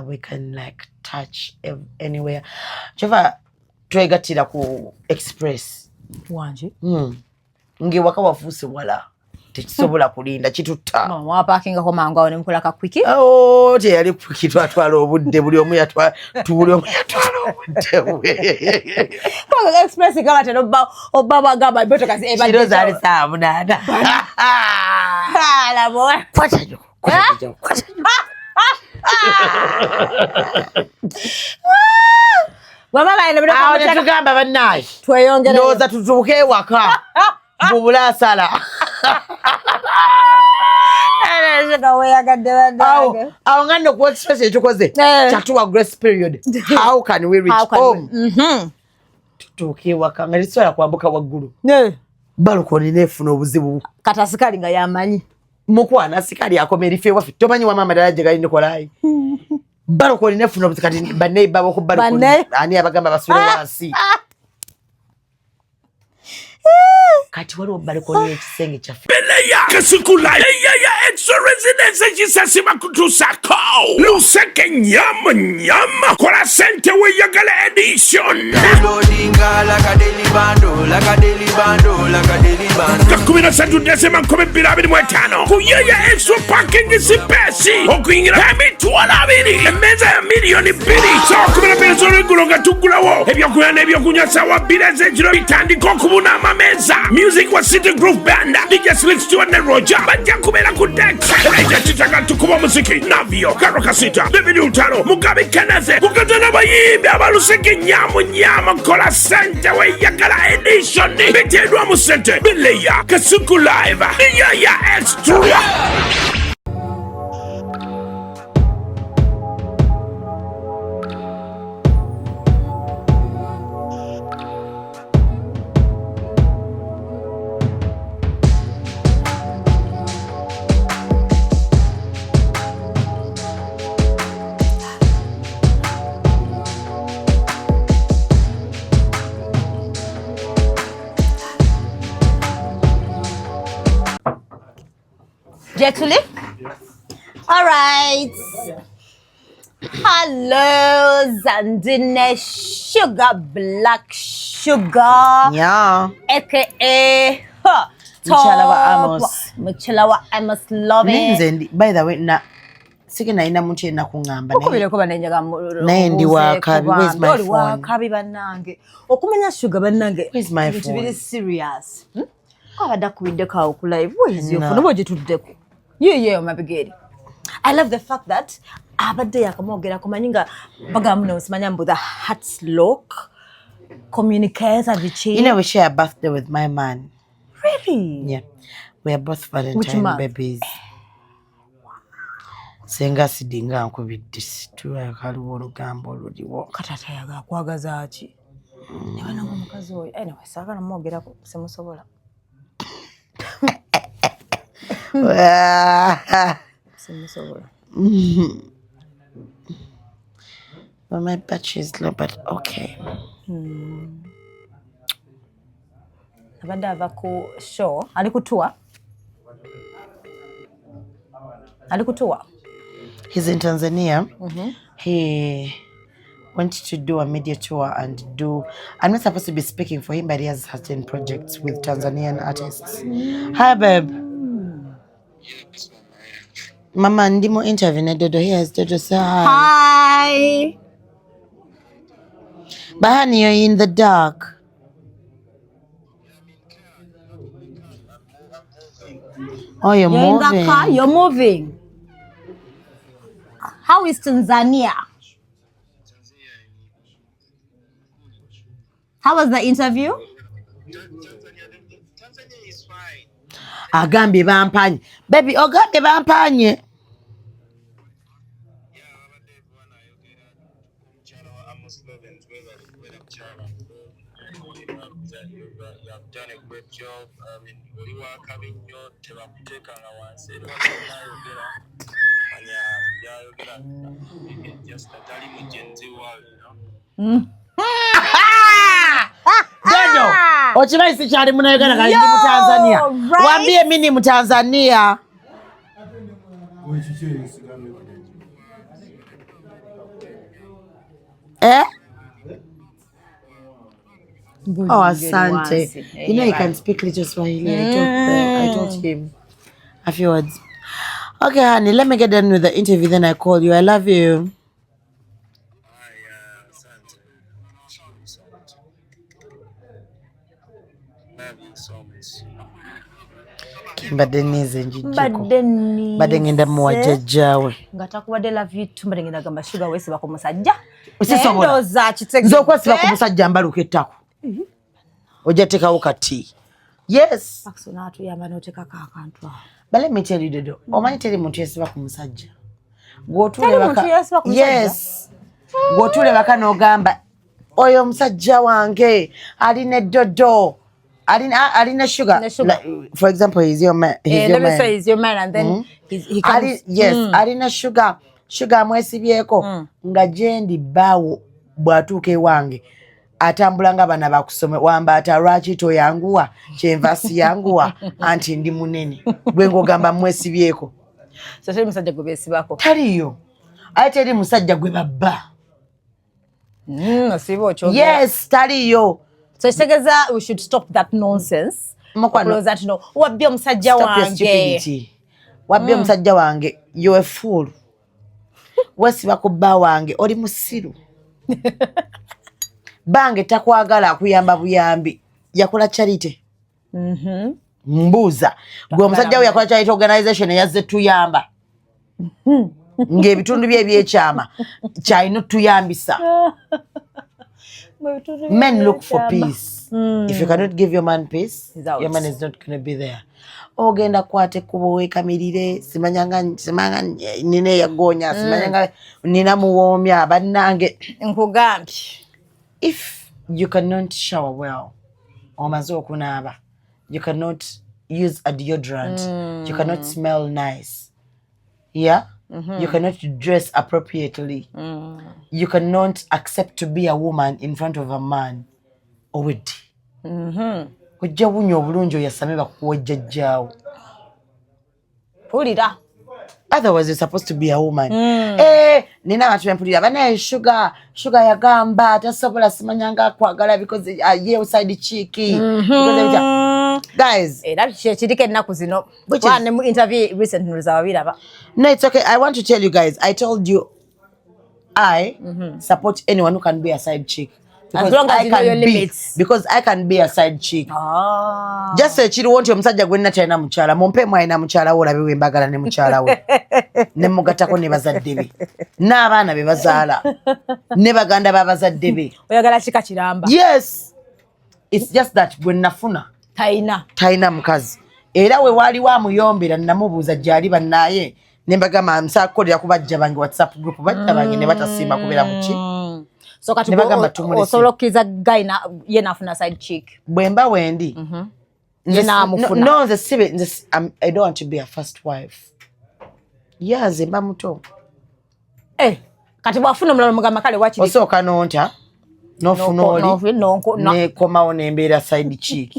we can like touch anywhere. Chova twegatira ku express. Wanje. Nge waka wafuse wala. Tekisobola kulinda kitutta. Mama wa parking ko mangu awone mukola ka kwiki. Oh, te yali kwikitwa twala obudde buli omu yatwa tubuli omu yatwala obudde. Ko express kama teno obaba gaba beto kasi eba. Kiro zali saa munana. La boy. Kwatajo. Mama baina bado kama tugamba bannaye. Tweyongere. Ndoza tuzuke waka. Bubula sala. Awo ngano ku express ekikoze. Chatuwa grace period. How can we reach home? Tutuke waka ngali swala kwambuka waggulu. Balukoni nefuna obuzibu. Kata sikali nga yamanyi. Mukwana sikali akomerife wafi. Tomanyi wa mama dalaje gali ndikolayi. Balukoni nefuna obuzibu kati banne babo ku balukoni. Ani abagamba basule wansi. Kati waliwo balukoni ekisenge kyaffe. Beleya Kasukula ya extra residence kisasima kutusako luseke nyama kola sente we yagala edition Kakumina santu December 2025 kuyaya extra parking space okuyingira emitwalo 2 emeza ya milioni 2 so kumina peso regulonga tugulawo ebyokunywa n'ebyokunywa sawa bileze ekiro bitandika okubuna amameza music wa City Groove Band DJ Slick Stewart ne Roger bajja kubeera ku deck eja kitaka tukuba muziki navyo Karo Kasita David Utaro Mugabe Kenneth kukatana bayimbi abaluseke nyama kola sente we yagala edition bitedwa mu sente Beleya Kasuku live ya extra Jetuli? All right. Hello, Zandine Sugar Black Sugar. Yeah. AKA Muchalawa Amos loving. By the way, na sikina ina munche na kungamba naye. Okubire ko banenjaga ndi wakabi. Where's my phone? Wakabi banange. Okumanya Sugar banange. Where's my phone? It's very serious. Kabada kuwinde ka okulive. Where is your phone? Oboje tuddeko. Yeah, my brigade. I love the fact that abadde yakamogera kumanyinga bagamu no simanya mbu the heart's lock communicates bichi. You know we share a birthday with my man. Really? Yeah. We are both Valentine babies. Senga sidinga nkubidde tuwa kaliwo olugambo oluliwo. Katata yaga kwagaza ki? Nebana ngomukazi oyo. Anyway, sagala mogera ko semusobola. Well, my battery is low, but okay. Abadde ava ku show. Alikutua? He's in Tanzania. He went to do a media tour and I'm not supposed to be speaking for him, but he has certain projects with Tanzanian artists. Hi, babe. Mama, ndimo interview na Ddogo. Here's Ddogo. Say hi. Hi. But honey, you're in the dark. Oh, you're moving. In the car? You're moving. How is Tanzania? How was the interview? Tanzania is fine. Agambe bampanye. Baby, ogambe bampanye. You have done a great job. I mean, you are coming your take just a Ddogo, ochibai si chali munayogana kali ndi mu Tanzania. Waambie mimi ni mu Tanzania. Eh? Oh, asante. You know, he can speak little Swahili. I told him a few words. Okay, honey, let me get done with the interview, then I call you. I love you. Asante. Love you so much. Mbadde nize njijjeko. Mbadde ngenda muwajjajjaawe. Nga takubadde love you too, mbadde ngenda gamba Shuga weesiba ku musajja. Sisobola. Nze okwesiba ku musajja mbaluka ettako. Ojja teekawo kati. Yes. Akusona atuyamba n'oteekako akantu awo. But let me tell you, Ddogo, omanyi teri muntu yesiba ku musajja. Yes. Gw'otuule baka n'ogamba oyo omusajja wange alina Ddogo. Alina Shuga. Like, for example, he's your man. Let me say he's your man, and then he comes. Yes, alina Shuga. Shuga amwesibyeko nga jendi bawo bwatuuka ewange atambula nga bana bakusome wambata lwaki toyanguwa kyenva siyanguwa anti ndi munene gwe ngogamba mwesibyeko. So teri musajja gwe beesibako. Taliyo. Ate teri musajja gwe babba. Osiba okyogera. Yes, taliyo. So kitegeeza we should stop that nonsense. Because that wabbye omusajja wange. Wabbye omusajja wange. You're a fool. Wesiba ku bba wange oli musiru. Bange takwagala akuyamba buyambi. Yakola charity. Mbuuza. Gwe omusajja we yakola charity organization yazze tuyamba. Ng'ebitundu bye ebyekyama kyalina tuyambisa. Men look for peace. If you cannot give your man peace, your man is not going to be there. Ogenda kwate kubo wekamirire simanyanga nine yagonya simanyanga nina muwomya bannange nkugambye. If you cannot shower well, omaze okunaaba, you cannot use a deodorant, you cannot smell nice, yeah, you cannot dress appropriately, you cannot accept to be a woman in front of a man, owedde ojja bunya obulungi oyasame bakuwa jjajjaawo. Pulira. Otherwise you're supposed to be a woman. Nina abantu bempulira banaye Shuga yagamba tasobola simanyanga kwagala because ye outside cheeky. Guys, That kiriko ennaku zino. One mu interview recently zababiraba. No, it's okay. I want to tell you guys, I told you I support anyone who can be a side chick. As long as you know your limits. Because I can be a side chick. Just say chiri wonti omusajja gwe nnatayina mukyala mumpe mwayina mukyala wo olabe wembagala ne mukyala we ne mugatako ne bazadde be n'abaana be bazaala ne baganda babazadde be. Oyagala kika kiramba. Yes, it's just that gwe nafuna tayina mukazi era we wali wa muyombera namubuuza gyali bannaye ne mbagamba nsakolera ku bajja bange WhatsApp group bajja bange ne batasimba kubeera muki. So kati osobola okkiza guy ye nafuna side chick. Bwemba wendi. No, I don't want to be a first wife. Yes, mba muto. Kati bwafuna mulala mugamba kale wakiri. Osooka nonta. Nofuna oli. Ne komawo nembeera side chick.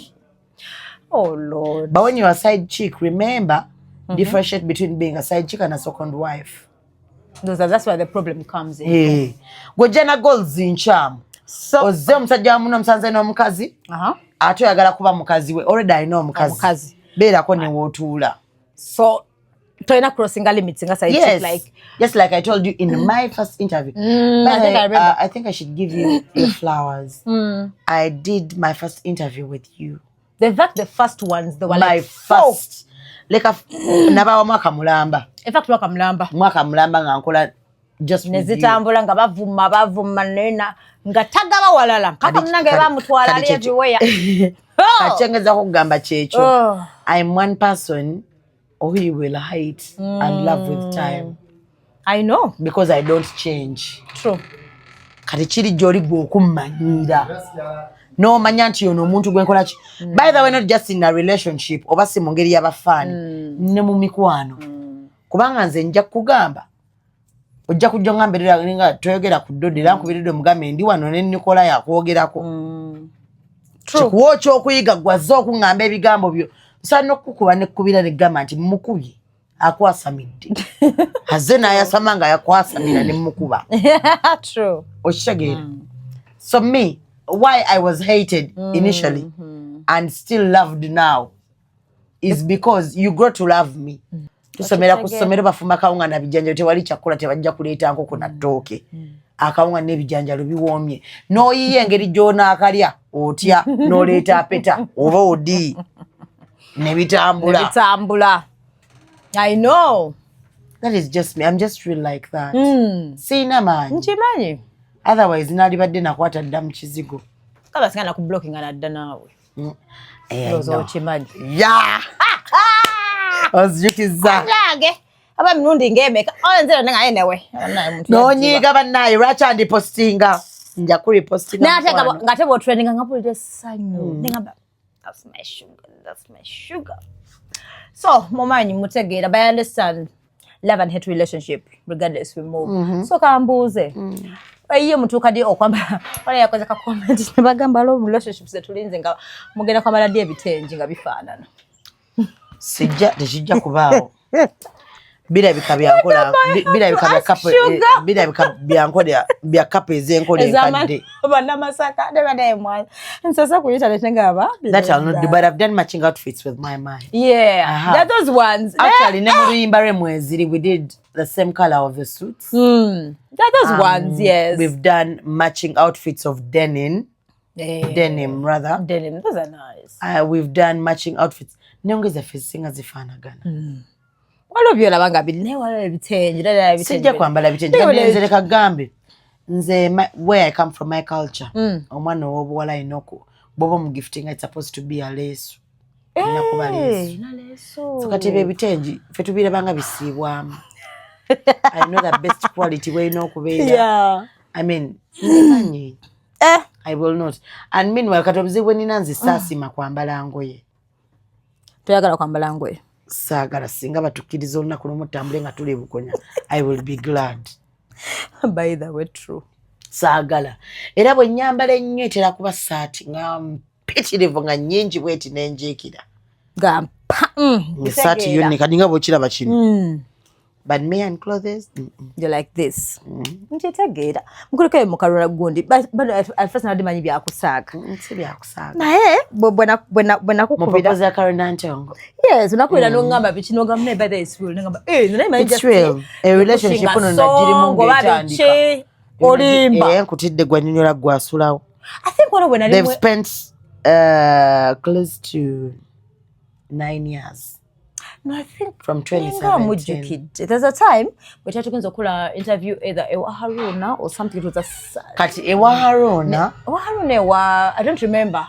Oh Lord. But when you're a side chick, remember, differentiate between being a side chick and a second wife. That's where the problem comes in. Gojana goals nchamu. So ozze omusajja wamuno omusanze n'omukazi. Ate oyagala kuba mukazi we. Already I know mukazi. Beerako ne wootuula. So toyina crossing limits nga side chick like. Just like I told you in my first interview. I think I should give you your flowers. I did my first interview with you. In fact, the first ones, they were my like first. Like nabawa mwaka mulamba. In fact, mwaka mulamba nga nkola just nezitambula nga bavuma nena nga tagaba walala kaka munange bamutwala ali everywhere. Kachengeza kugamba checho. I'm one person who you will hate and love with time. I know. Because I don't change. True. Kati chiri joli gwe okummanyira. No manya nti ono omuntu gwenkola ki. By the way, not just in a relationship oba si mu ngeri y'abafaani ne mu mikwano. Kubanga nze nja kugamba ojja kujja ngamberera nga toyogera ku Ddodo era nkubiridde mugambe ndi wano ne Nikola yakwogerako. True. Kwocho okuyiga gwazo okungamba ebigambo byo. Nsana okukuba ne kubira ne gamba nti mukubye akwasamidde aze n'ayasama nga yakwasamira ne mukuba True. okitegeera so me why I was hated initially and still loved now is because you grow to love me tusomera ku ssomero bafumba kawunga na bijanjalo tewali kyakkola tebajja kuleeta nkoko na ttooke akawunga n'ebijanjalo biwoomye n'oyiye engeri gy'onaakalya otya n'oleeta apeta oba odi ne bitambula. I know. That is just me. I'm just real like that. Sina maanyi. Nkimanyi. Otherwise nalibadde nakwata dda mu kizigo. Kaba singa nakublocking nadda naawe. Ozo okimanyi. Yeah. Ozijukiza. Nange. Aba mirundi ng'emeka. Nzera nga yenewe. N'onyiiga bannaye lwaki andipostinga. Nja kuripostinga. N'ate nga tebo trending nga mpulira essanyu. Nengamba that's my sugar. So, mumanyi mutegeera, but I understand love and hate relationship regardless we move. So kambuuze. Iye mutuuka ddi okwambala wala yakoze ka comment ne bagamba love relationships zetulinze nga mugenda kwambala ddi ebitengi nga bifaanana. Tekijja kubaawo. Birabika byankola bya kapo ez'enkola enkadde. Bannamasaka ne badayemwana. Nsasa ku internet ngaba. That I'll not do, but I've done matching outfits with my mind. Yeah, that those ones. Actually, ne mu luyimba lw'emweziri we did the same color of the suits. That those ones, yes. We've done matching outfits of denim. Denim, rather. Denim, those are nice. We've done matching outfits. Neongeza fesinga zifaanagana. Waliwo byolabanga birina waliwo ebitengi. Sijja kwambala bitengi. Nze kagambe. Nze, where I come from, my culture. Omwana ow'obuwala alina bw'oba omugiftinga it's supposed to be a leesu. Alina kuba leesu. So kati ebitengi ffe tubirabanga bisiibwamu. I know the best quality weerina okubeera. Yeah. I mean, nemanyi. I will not. And meanwhile, kati obuzibu nina nze saasima kwambala ngoye. Toyagala kwambala ngoye? Saagala singa batukkiriza olunaku lumu tambule nga tuli bukonya. I will be glad. By the way, true. Saagala. Era bwe nnyambala ennyo etera kuba saati nga mpitirivu nga nnyingi bweti n'enjiikira. Saati yonna kati nga bw'okiraba kino. But me and clothes, you're like this. Nchitegeera. Mukuluke mukalula gundi. But at first nadimanyi byakusaaga. Si byakusaaga. Naye bwe nakukubira. Mupoza karo Nantongo. Yes, unakwira n'ongamba biki n'ogamba ne by the is real. N'ongamba nnayimanyi it's real. A relationship ono najirimu ng'etandika. Olimba. Nkutidde gwannyonnyola gwasulawo. I think when they've spent close to 9 years. No, I think from 2017. There's a time we tried to go interview either Ewa Haruna or something. It was a Kati Ewa Haruna. I don't remember.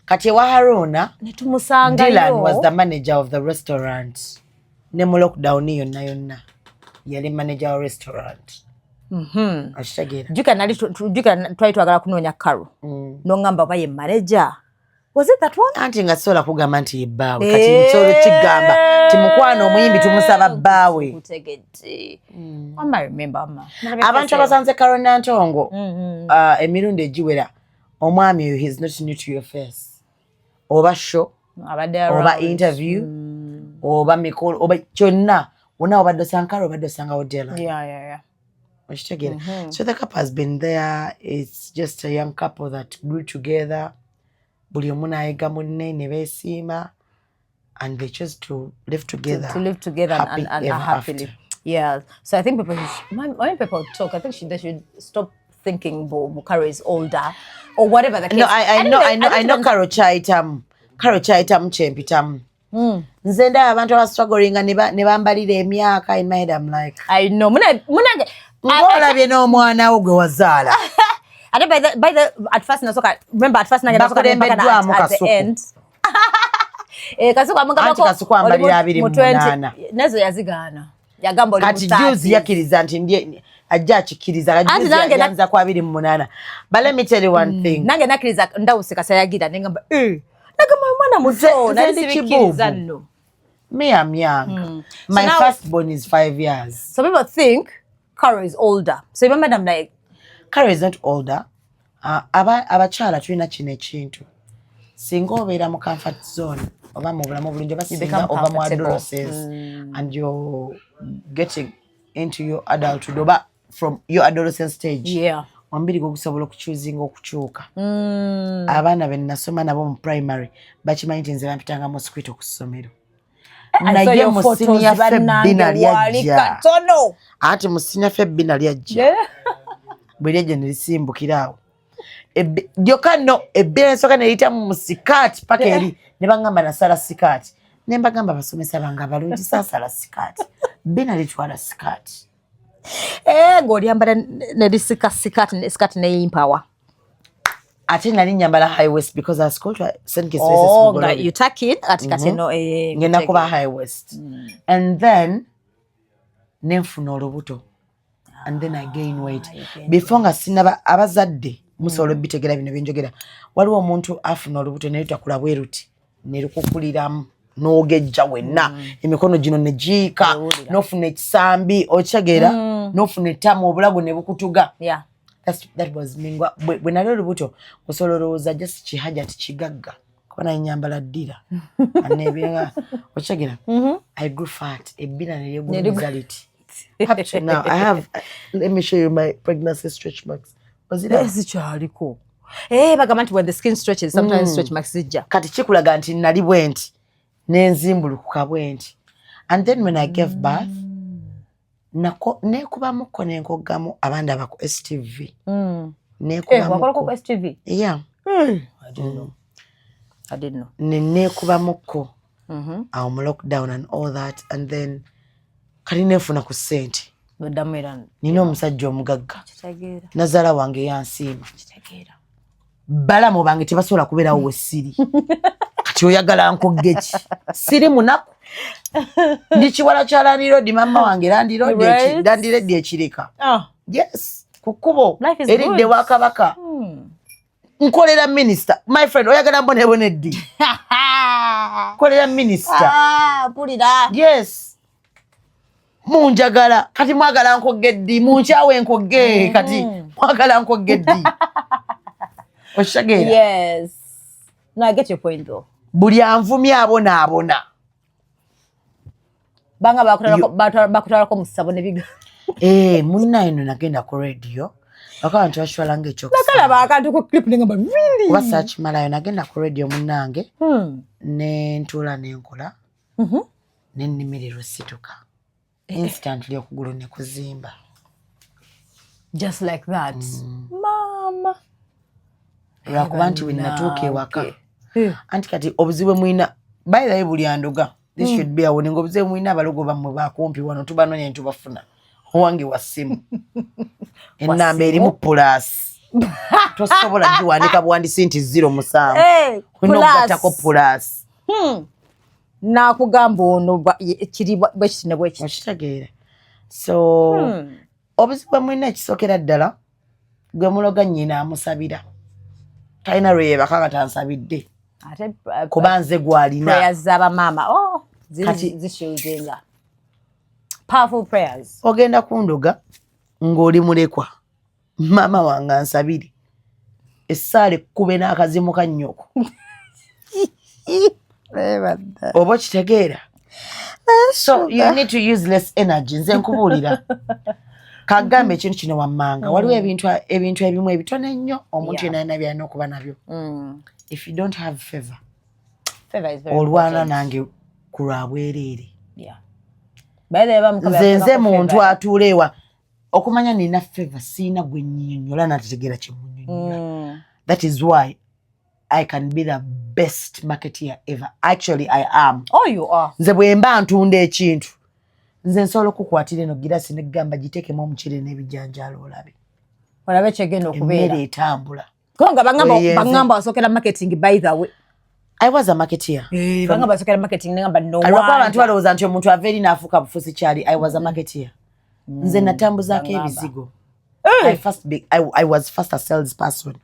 Kati Ewa Haruna. Dylan was the manager of the restaurant. Nemu lockdown yonna. Yali manager of restaurant. Ashagera. You can try to agala kunonya Karo. No ngamba baye manager. Was it that one? Anti nga sola kugamba nti yebbaawe kati nsolo kigamba timukwano omuyimbi tumusaba bbaawe. Utegedde. I remember ama. Abantu abasanze Karo Nantongo emirundi egiwera omwami oyo he's not new to your face. Oba show, oba interview, oba mikolo, oba kyonna wonna obadde osanga Karo obadde osanga Odela. Yeah. So the couple has been there. It's just a young couple that grew together. Buli omu n'ayiga munne ne beesiima and they chose to live together. To live together and happily. After. Yeah. So I think when people talk, I think they should stop thinking Karo is older or whatever the case. No, I know Karo chaitamu. Karo chaitamu chempitamu. Nze ndaba abantu abasitrugglinga ne bambalira emyaka in my head I'm like I know. Munange. Olabye n'omwana wo gwe wazaala. By the at first nasoka remember at first nasoka at the end kasuka mungabako kasuka ambalira 28 nazo yazigana yagamba oli kati juzi yakiriza nti ndiye ajja akikiriza juzi yanza kwa 28 but let me tell you one thing nange nakiriza ndawusika sayagira nengamba nagamba mwana muto nalisibikiriza no me am young my firstborn is 5 years so people think Karo is older so remember them like Karo is not older. Abakyala tulina kino ekintu. Singa obeera mu comfort zone oba mu bulamu obulungi oba singa become ova mu comfortable. adolescence and you're getting into your adulthood oba from your adolescent stage. Yeah. Wambiri gusobola okukyuzinga okukyuka. Abaana be nasoma nabo mu primary bakimanyi nti nze bampitanga mu squid ku ssomero. Naye mu senior febbina lyajja. Ati mu senior febbina lyajja. Bwe lyajja ne lisimbukira awo. Gyokka no ebbina ensooka ne liyita mu sikaati paka eri ne bagamba nasala sikaati. Ne mbagamba basomesa bange abalungi saasala sikaati. Bbina litwala sikaati. Ng'olyambala ne lisika sikaati ne yimpower. Ate nali nyambala high waist because I school to St. Kitts school. Nga you tuck in ati kati no ngenda kuba high waist. And then nenfuna olubuto. And then I gain weight. Before nga sinaba abazadde musobola bitegera bino byenjogera. Waliwo omuntu afuna olubuto ne lutakula bweruti ne lukukuliramu n'ogejja wenna emikono gino ne giika n'ofuna ekisambi okitegeera n'ofuna ettamu obulago ne bukutuga. Yeah. That was me. When I wrote about Osolo was just chihaja chigagga. When I nyambala dira. And never what again? I grew fat. A bit and a result. Up to now, I have. Let me show you my pregnancy stretch marks. Was it? That's Charlie cool. Bagamanti when the skin stretches, sometimes stretch marks sija. Kati chikula ganti nali bwenti. Nenzimbulu kukabwenti. And then when I gave birth, nekuba muko nenkogamu abanda bako STV. Nekuba muko STV. Yeah. I didn't know. Nekuba muko. Awo mu lockdown and all that, and then kali nefuna ku sente. Nina omusajja omugagga. Nazala wange yansiima. Balamu bange tebasobola kubeerawo we siri. Kati oyagala nkogeki. Siri munaku. Ndichiwala chalani road mama wange landi road ekireka. Yes, kukubo eridde wakabaka. Nkolera minister. My friend oyagala mbone boneddi. Nkolera minister. Pulira. Yes. Munjagala kati mwagala nkogeddi munchawe nkoge kati mwagala nkogeddi. Oshagera. Yes. No, I get your point though. Buli anvumya abona. Banga bakutala ko musabo ne biga. Munna ino nagenda ku radio. Abantu bashwalanga ekyo. Nakala bakantu ku clip ngamba really. Kuba search malayo nagenda ku radio munnange. Ne ntula nenkola. Ne nnimiriro situka. Instantly okugulu ne kuzimba. Just like that. Mama. Lwakuba nti wenatuuka ewaka. Anti kati obuzibu mwina by the way buli andoga. This should be a warning. Obuzibu mwina abalogo bammwe bakumpi wano tubanonya ntubafuna. Owange wa simu. Ennamba erimu plus. Tosobola giwandika buwandisi nti 0 Onogatako plus. Nakugamba ono kiri bwekitine bwekiti. Okitegeera. So obuzibu mwina ekisokera ddala gwe muloga nnyina amusabira. Talina lwe yeebaka tansabidde. Kuba nze gwalina. Prayers z'aba mama. Zishuzinga. Powerful prayers. Ogenda kundoga ng'oli mulekwa. Mama wange ansabire. Essaala ekkube n'akazimu ka nnyoko. Oba kitegeera. So you need to use less energy. Nze nkubuulira. Kagambe ekintu kino wammanga. Waliwo ebintu ebimu ebitono ennyo omuntu yenna byalina okuba nabyo. If you don't have favor is very important. Olwana nange ku lwa bwereere. Nze muntu atuulewa okumanya nina favor siina gwe nnyonnyola nategeera kimunnyonnyola. That is why I can be the best marketeer ever. Actually, I am. Oh, you are. Nze bwe mba ntunda ekintu. Nze nsobola okukwatira eno girasi ne gamba giteekemu omucere n'ebijanjaalo olabe. Olabe kyegenda okubeera. Emmere etambula. Konga bangamba wasokera marketing by the way. I was a marketeer. Bangamba wasokera marketing ngamba no. Alikuwa abantu balowooza nti omuntu aveeri n'afuuka bufuzi kyali. I was a marketeer. Nze natambuzaako ebizigo. I was first a salesperson.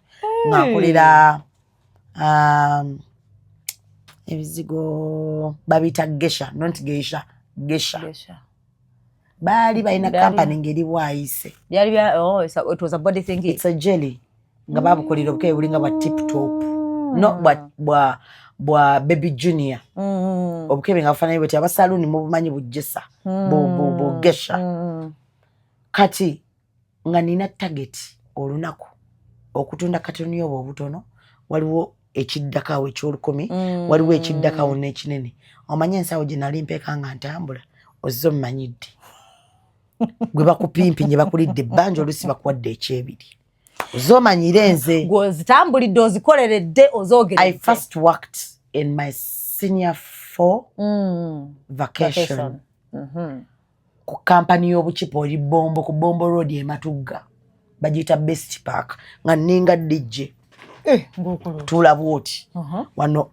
Ngakolera ebizigo babita gesha, not geisha. Gesha. Bali balina company ngeri bwayise. It was a body thing. It's a jelly. Nga babukolera obukeebulinga bwa tip top. Not bwa bwa Baby Junior obukebe nga bufaananyi bweti abasaluni mubumanyi bujjesa bugesha kati nga nina target olunaku okutunda katoni obwo obutono waliwo ekiddakawo ekyolukumi waliwo ekiddakawo n'ekinene omanye ensawo gye nali mpeeka nga ntambula ozzo mmanyidde gwe bakupimpinye bakulidde ebbanja olusi bakuwadde ekyebiri ozomanyire nze gwozitambulidde ozikoleredde ozoogeredde. I first worked in my senior 4 vacation ku kampani y'obukipa oli Bombo ku Bombo Road e Matugga bagiyita Best Park nga ninga DJ tula bwoti wano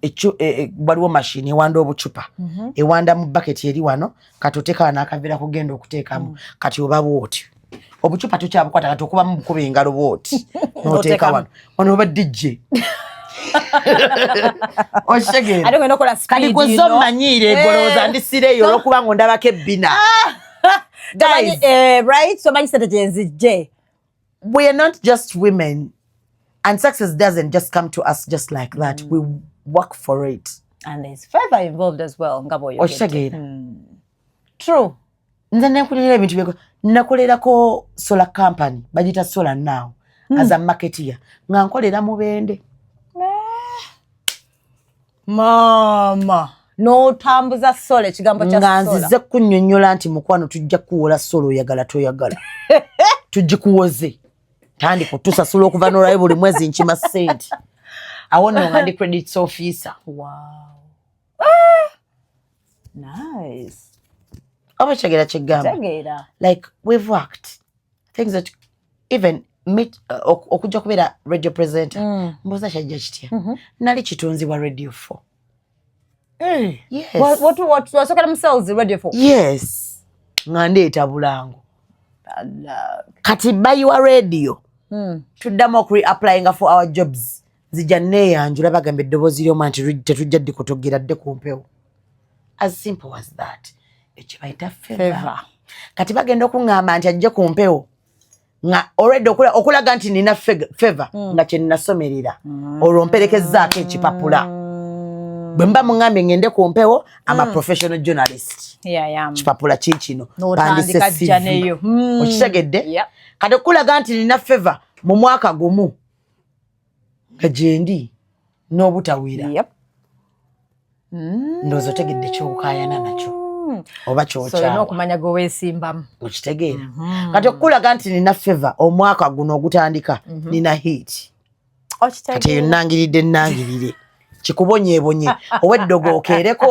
waliwo mashini ewanda obucupa ewanda mu bucket eri wano kati oteeka n'akavera kugenda okuteekamu kati oba bwoti obucupa tukyabukwata kati okuba mu bukuba engalo bwoti n'oteeka wano oba DJ okitegeera kati gwe zo mmanyiire egolooza ndisireeyo olw'okuba nga ondabako ebbina. Guys, right? So many strategies, Jay. We are not just women, and success doesn't just come to us just like that. We work for it, and there's favor involved as well. True. Nze nakulira ebintu byeko nakolerako solar company bagita solar now as a marketeer nga nkolera mu Bende. Mama. No tambuza solo ekigambo kya sola. Nganzize kunnyonnyola nti mukwano tujja kuwola solo oyagala toyagala. Tujikuwoze. Tandi kutusasula okuva n'olwayo buli mwezi nkima sente. Awono nga ndi credits officer. Wow. Nice. Oba kyegera kyegamba. Like we've worked. Things that even meet okujja kubeera radio presenter. Mbuuza kyajja kitya. Nali kitunzibwa Radio 4. Yes. What wasokera themselves Radio 4? Yes. Nga ndeeta bulango. Kati bayiwa radio. Tuddamu okuri-applyinga for our jobs. Zijja neeyanjula bagamba eddoboozi ly'omwana nti tetujja ddi kutugira dde ku mpewo. As simple as that. Ekyo bayita favor. Kati bagenda okuŋŋamba nti ajje ku mpewo. Nga already okulaga nti nina favor nga kye nnasomerera. Olwo mperekezzaako ekipapula. Bwemba mungambye ngende ku mpewo ama professional journalist. Kipapula kikino. Pandise CV. Okitegedde? Kati okulaga nti nina favor mu mwaka gumu. Nga gyendi n'obutawira. Ndowooza otegedde ky'okaayana nakyo. Oba ky'okyawa. So olina okumanya gwe weesimbamu. Okitegeera. Kati okulaga nti nina favor omwaka guno ogutandika nina hit. Kati eyo nnangirire. Kikubonyeebonye ow'eddogo okeereko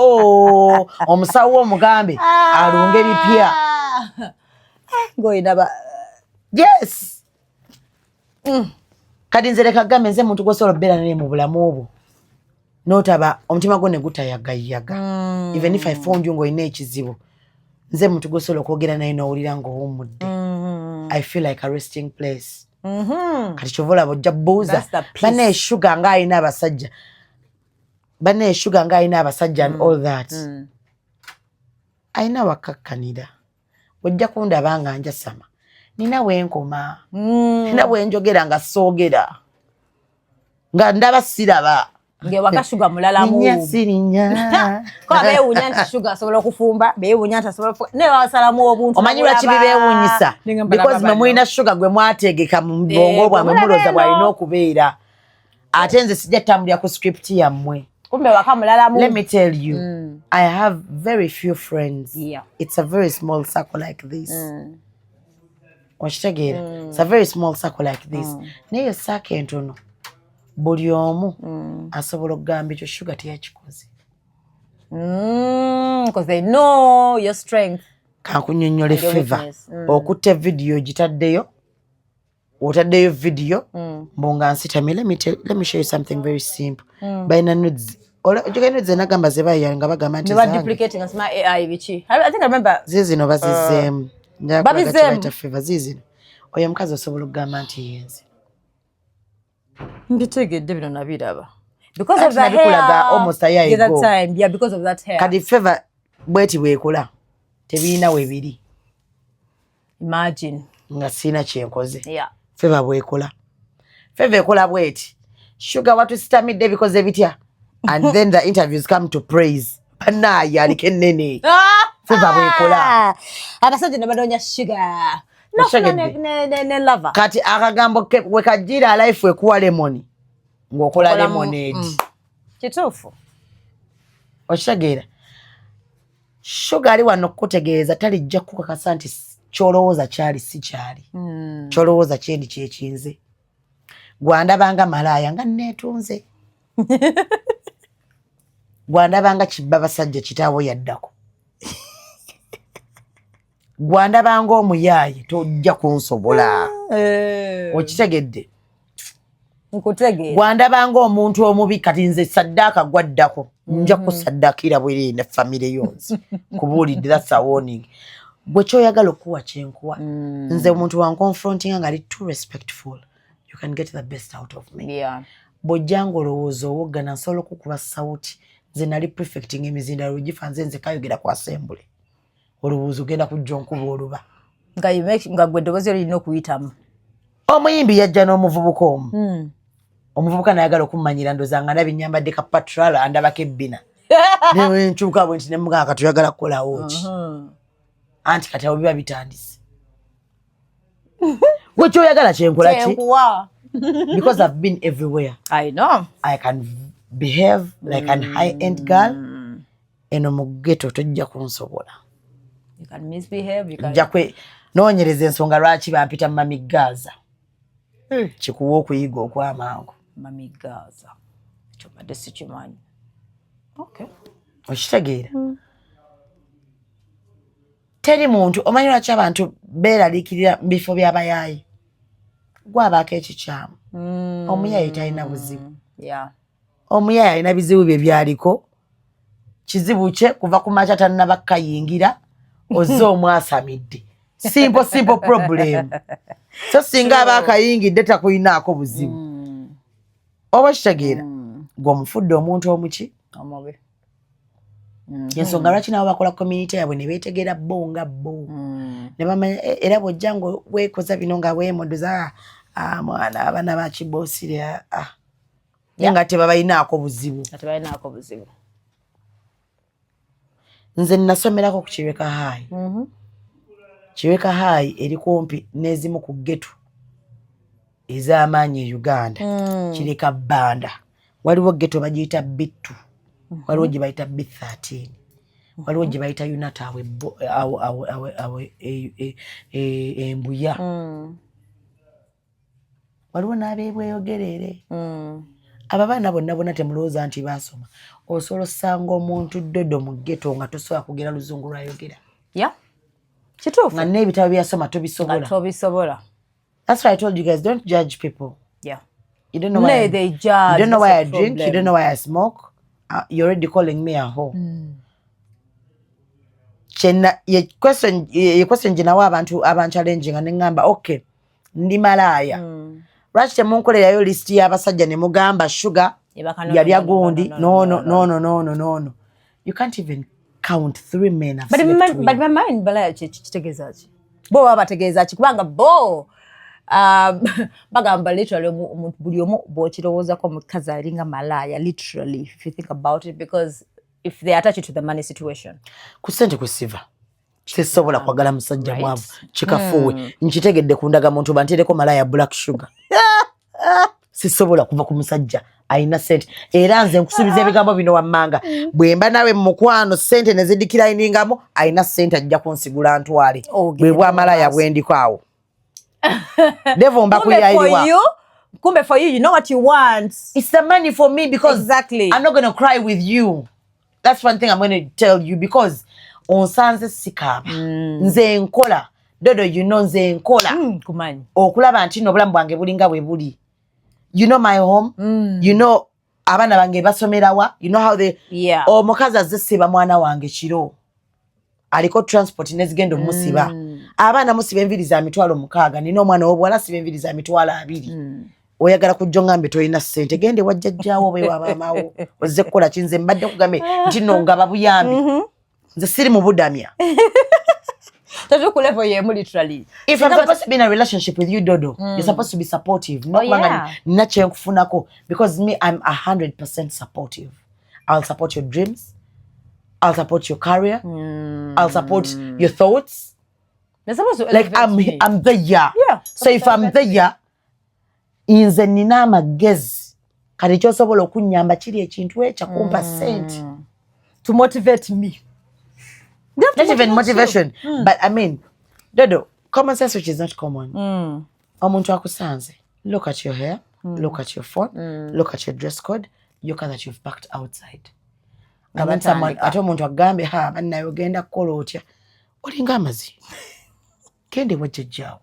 omusawo omugambe alunga ebipya. Yes. Kati nze leka gambe nze muntu gwosobola obbeera naye mu bulamu obwo n'otaba omutima gwo ne gutayagayaga. Even if I found you ng'olina ekizibu nze muntu gwosobola okwogera naye n'owulira ng'owummudde. I feel like a resting place. Kati kyova olaba ojja bbuuza banne Shuga ng'alina abasajja. Banne Shuga ng'alina abasajja and all that. Alina wakakkanira. Ojja kundaba nga njasama. Nina wenkoma. Nina wenjogera nga soogera. Nga ndaba siraba. Nge waka Shuga mulala mu. Ninya sirinya. Kwa beewuunya nti Shuga asobola okufumba, beewuunya nti asobola okufumba. Ne wasalamu obuntu. Omanyi lwaki bibeewuunyisa? Because mwe mulina Shuga gwe mwategeka mu bwongo bwammwe mulooza bw'alina okubeera. Ate nze sijja tambulira ku script yammwe. Let me tell you, I have very few friends. It's a very small circle like this. It's a very small circle like this. Naye saako entono buli omu asobola okugamba ekyo Shuga teyakikoze. Because they know your strength. Kankunnyonnyole favor. Okutte video gitaddeyo. Otaddeyo video. Mbonga nsitame. Let me show you something very simple. Baina nudes. Ojoga nudes nagamba zebaaya nga bagamba nti zange. They were duplicating as my AI bichi. I think I remember. Zizino bazizemu. Babizemu. Favor zizino. Oyo mukazi osobola okugamba nti yenze. Mbitegedde bino nabiraba. Because of that hair. Almost a year ago. That time. Yeah, because of that hair. Kadi favor bweti weekola. Tebirina webiri. Imagine. Nga sina kyenkoze. Yeah. Favor bwekola. Favor ekola bweti. Shuga watu sitamidde because ebitya. and then the interviews come to praise. Banaye aliko ennene. Feva bwekola. Abasajja ne badonya Shuga. Nofuna ne lava. Kati akagambo wekajira life ekuwa lemon. Ng'okola lemonade. Kituufu. Oshagera. Shuga ali wano kutegeeza talijja kukakasa nti kyolowooza kyali si kyali. Kyolowooza kyendi kyekinze. Gwandabanga malaaya nga neetunze. Gwandabanga kibba basajja kitaawo yaddako. Gwandabanga omuyaaye tojja kunsobola. Okitegedde? Nkutegeera. Gwandabanga omuntu omubi kati nze saddaaka gwaddako. Nja kusaddaakira bwere ne famire yonse. Kubuulidde, that's a warning. Bwe kyoyagala okuwa kyenkuwa. Nze omuntu wankonfrontinga nga ali too respectful. You can get the best out of me. Yeah. Bojjango olowooza owoggana nsobola okukuba sawuti. Nze nali prefecting emizinda lugifa nze kayogera ku assembly. Olowooza ogenda kujja onkuba oluba. Nga gwe eddoboozi olina okuyitamu. Omuyimbi yajja n'omuvubuka omu. Omuvubuka nayagala okummanyira ndoza nga ndaba nyambadde ka patrol andabako ebbina. Newe nkyuka bwe nti ne muganga tuyagala kukolawo ki. Anti kati awo biba bitandise. Gwe kyoyagala kyenkola ki? Because I've been everywhere. I know. I can behave like an high-end girl. Eno mu ghetto tojja kunsobola. You can misbehave. You can. Jakwe noonyereza ensonga lwaki bampita Mami Gaza. Kikuwa okuyiga okw'amangu. Mami Gaza. Kyobadde sikimanyi. Okay. Okitegeera? Teri muntu omanyi lwaki abantu beeraliikirira mu bifo by'abayaayi. Gwabaako ekikyamu. Omuyaayi talina buzibu. Yeah. Omuyaayi alina bizibu bye byaliko. Kizibu kye kuva ku makya tannaba kayingira ozze omwasamidde. Simple problem. So singa abakayingidde takuyinaako buzibu. Oba kitegeera? Gw'omufudde omuntu omuki? Omubi. Ensonga lwaki nabo bakola community yabwe ne beetegeera bo nga bo. Ne bamanya era bw'ojja ngo weekoza bino nga weemodoza mwana abaana bakiboosire nga tebabayinaako buzibu. Tebalinaako buzibu. Nze nasomerako ku Kiweka High. Kiweka High eri kumpi n'ezimu ku ghetto ez'amaanyi e Uganda. Kireka Banda. Waliwo ghetto bagiyita Bittu. Waliwo gye bayita B13. Waliwo gye bayita Unata awe Embuya. Waliwo n'abeebweyogerere. Abo abaana bonna temulowooza nti baasoma. Osobola osanga omuntu Ddogo mu ghetto nga tosobola kugera luzungu lwayogera. Yeah. Kituufu. Nga n'ebitabo byasoma tobisobola. That's why I told you guys, don't judge people. Yeah. You don't know why they judge. You don't know why I That's a drink. You problem. don't know why I smoke. You're already calling me a hoe. Ye question jinawa abantu challenging and ngamba okay ndi malaya. Lwaki temunkolerayo list y'abasajja ne mugamba Shuga yali agundi? No. You can't even count 3 men. But my mind balaya kitegeeza ki? Bo babategeeza ki kubanga bo bagamba literally omuntu buli omu bw'okirowoozako omukazi alinga malaya literally if you think about it, because if they attach it to the money situation. Ku ssente kwe siva. Sisobola kwagala musajja mwavu kikafuwe. Nkitegedde ku ndagamuntu bantereko malaya Black Sugar. Sisobola kuva ku musajja ayina ssente. Era nze nkusuubiza ebigambo bino wammanga. Bwe mba nawe mu mukwano ssente ne zidikirayiningamu ayina ssente ajja kunsigula ntwale. Bwe bwa malaya bwendiko awo. Devil Kumbe for you, you know what you want. It's the money for me because exactly. I'm not going to cry with you. That's one thing I'm going to tell you because onsanze sikaba. Nze nkola. Dodo, you know nze nkola. Kumanyi. Okulaba nti n'obulamu bwange bulinga bwe buli. You know my home. You know abaana bange basomerawa. You know how they... Yeah. Omukazi azze siba mwana wange kiro. Aliko transport nezigendo musiba. Abaana musiba enviri za mitwalo 6. Nina omwana w'obuwala siba enviri za mitwalo 2. Oyagala kujja ngambe toyina ssente gende wajjajjaawo bwe wabamawo ozze kukola kinze mbadde kugambe nti no ngaba buyambi. Nze siri mu budamya. Tatu ku level yemu literally. If I'm supposed to be in a relationship with you, Dodo, you're supposed to be supportive. Not nina kyenkufunako because me I'm 100% supportive. I'll support your dreams. I'll support your career. I'll support your thoughts. Like I'm there. Yeah. So if I'm there, inze nina amagezi kati kyosobola okunyamba kiri ekintu ekyo kumpa sente to motivate me. Not even motivation, but I mean, Dodo, common sense which is not common. Omuntu akusanze. Look at your hair, look at your phone, look at your dress code, yoka that you've packed outside. And then someone, ate omuntu agambe ha bannaye ogenda kukola otya. Olinga amazi. Kende wajjajjaawo.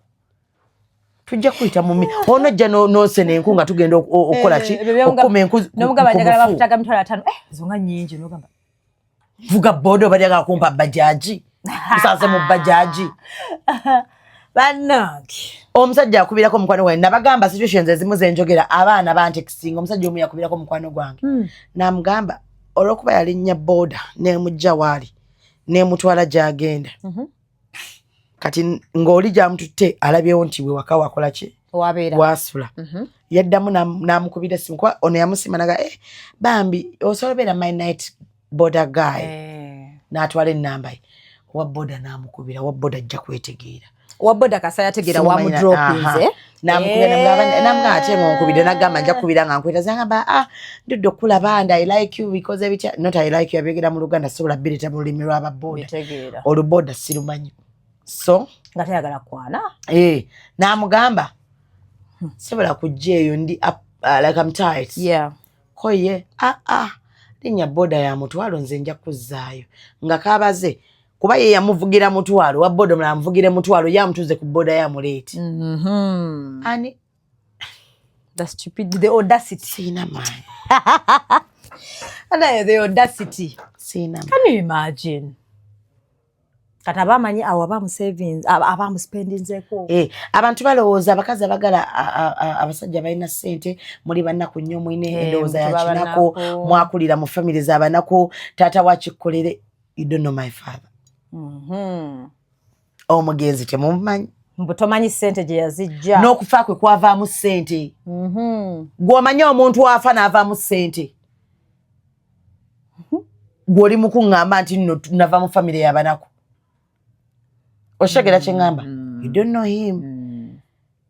Tujja kuyita mummi. Ono jja n'osena enku nga tugenda okukola ki? Okukuma enku. N'omugamba njagala bafutaga mitwalo 5. Zonga nnyingi n'ogamba. Vuga bodo bajjaga kumpa bajaji. Musanze mu bajaji. Bannange. Omusajja akubirako mukwano gwange nabagamba situations ezimu zenjogera abaana bantekisinga omusajja omu yakubirako mukwano gwange. Namugamba olwokuba yalinnya boda n'emujja waali n'emutwala gy'agenda. Kati ng'oli gy'amututte alabyewo nti we waka wakola ki? Wasula. Yaddamu n'amukubira essimu kuba ono yamusima naga bambi osobola obeera my night boda guy. N'atwala ennamba ye. Wa boda n'amukubira, wa boda ajja kwetegeera. Wa boda kasa yategeera wa mu droppings n'amukubira namugamba ate ng'onkubidde n'agamba nja kukubira nga nkwetaza ngamba Ddogo kulaba and I like you because not I like you abyogera mu Luganda sobola bireta mu lulimi lw'ababoda. Oluboda sirumanyi. So nga tayagala kwana n'amugamba sobola kujja eyo ndi like I'm tight. Koye linnya boda ya mutwalo nze nja kuzzaayo nga kabaze kuba ye yamuvugira mutwalo wa boda mulala amuvugire mutwalo yamutuze ku boda ya muleeti. Ani the stupid, the audacity. Sina man. And the audacity. Sina. Can you imagine? Kati abamanyi awo abamu savings abamu spending zeko abantu balowooza abakazi abagala abasajja balina ssente muli bannaku nnyo mwine endowooza ya kinako mwakulira mu family z'abanako taata wakikkolere. You don't know my father. Omugenzi temumumanyi mbutomanyi ssente gye yazijja n'okufa kwe kwavaamu ssente. Gw'omanyi omuntu wafa n'avaamu ssente gw'oli mu kuŋŋamba nti nno nava mu family y'abanako. Oshagera chengamba. You don't know him.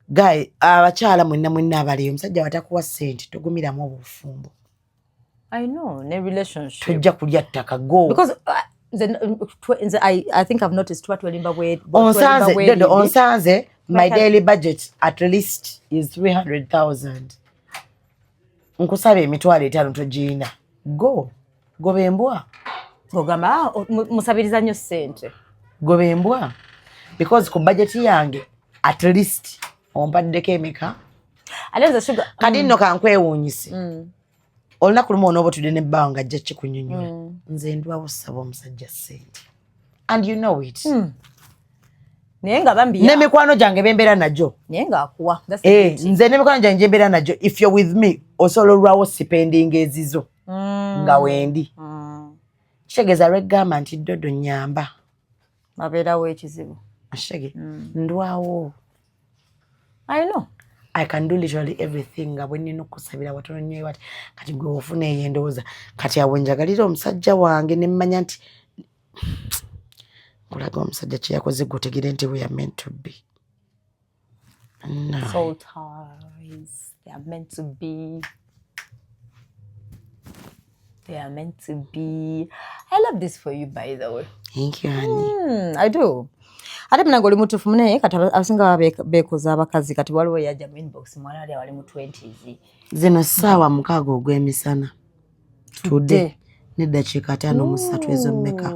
Guy, abakyala mwenna abaliyo omusajja watakuwa ssente togumiramu obufumbo. I know, ne relationship. Tujja kulya ttaka go. Because I think I've noticed what welimba we on Sanze my daily budget at least is 300,000. Nkusabe emitwalo 5 tojina. Go bembwa. Ogamba musabiriza nnyo ssente. Gobembwa. Because ku budget yange at least ompaddeko emeka. Alenza Shuga. Kadi nno kankwewuunyise. Olunaku lumu onoobotudde n'ebbaawo nga ajja kikunyonyola. Nze ndwawo osaba omusajja ssente. And you know it. Naye nga bambi n'emikwano gyange bembeera najjo. Naye nga akuwa. Nze n'emikwano gyange gye mbeera najjo. If you're with me osobola olwawo spending ezizo. Nga wendi. Kitegeeza lw'eggamba nti Ddodo nnyamba. Mabeerawo ekizibu. Ashege. Ndwawo. I know. I can do literally everything nga bwe nnina okusabira watono nnyo wati kati gwe ofuna eyendowooza kati awo njagalira omusajja wange ne mmanya nti kulaga omusajja kye yakoze gwotegere nti we are meant to be. No. Soul ties. They are meant to be. They are meant to be. I love this for you, by the way. Thank you, honey. I do. Ate mna ngoli mutufu mune kati abasinga bekoza abakazi kati waliwo yajja mu inbox mwana ali wali mu 20s. Zino ssaawa mukaaga ogw'emisana. Today. N'eddakiika 5 ezo mmeka.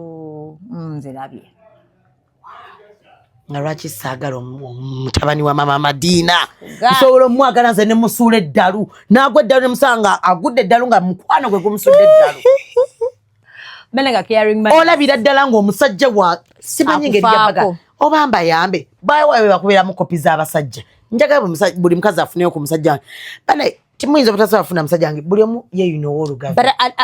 Nze labye. Nga lwaki saagala mutabani wa mama Madiina. Nsobola omwagala nze ne musuula eddalu. N'agwa eddalu ne musanga agudde eddalu nga mukwano gwe gumusudde eddalu. Menenga caring man. Olabira ddala ng'omusajja wa simanyi ngeri yabaga. Obamba yambe. Bawe bakubeera mu kopi z'abasajja. Njagala buli mukazi afuneyo ku musajja wange. Bane timuyinza obutasobola afuna musajja wange. Buli omu yeeyuno olugavi.